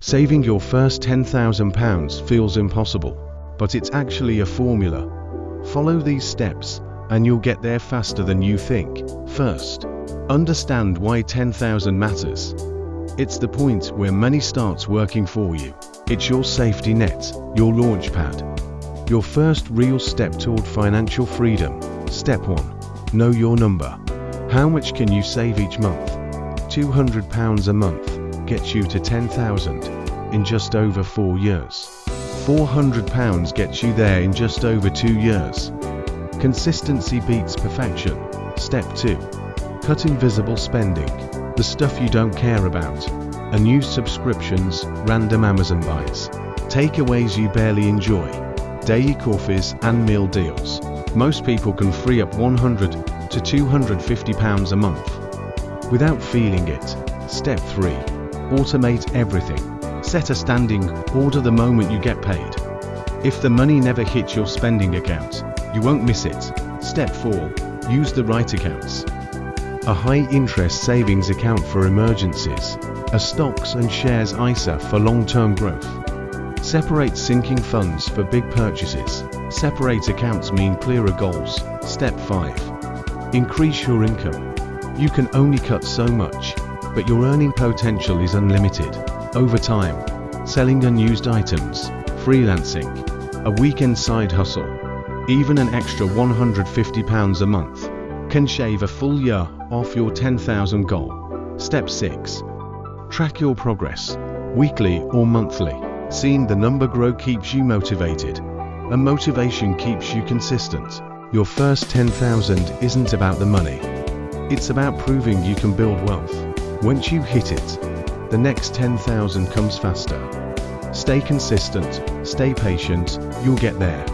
Saving your first £10,000 feels impossible, but it's actually a formula. Follow these steps, and you'll get there faster than you think. First, understand why 10,000 matters. It's the point where money starts working for you. It's your safety net, your launch pad. Your first real step toward financial freedom. Step 1. Know your number. How much can you save each month? £200 a month gets you to 10,000 in just over 4 years. £400 gets you there in just over 2 years. Consistency beats perfection. Step 2. Cut invisible spending, the stuff you don't care about. Unused subscriptions, random Amazon buys, takeaways you barely enjoy, daily coffees and meal deals. Most people can free up £100 to £250 a month without feeling it. Step 3. Automate everything. Set a standing order the moment you get paid. If the money never hits your spending account, you won't miss it. Step 4. Use the right accounts. A high-interest savings account for emergencies. A stocks and shares ISA for long-term growth. Separate sinking funds for big purchases. Separate accounts mean clearer goals. Step 5. Increase your income. You can only cut so much, but your earning potential is unlimited. Over time, selling unused items, freelancing, a weekend side hustle, even an extra £150 a month can shave a full year off your 10,000 goal. Step 6. Track your progress, weekly or monthly. Seeing the number grow keeps you motivated, and motivation keeps you consistent. Your first 10,000 isn't about the money. It's about proving you can build wealth. Once you hit it, the next 10,000 comes faster. Stay consistent, stay patient, you'll get there.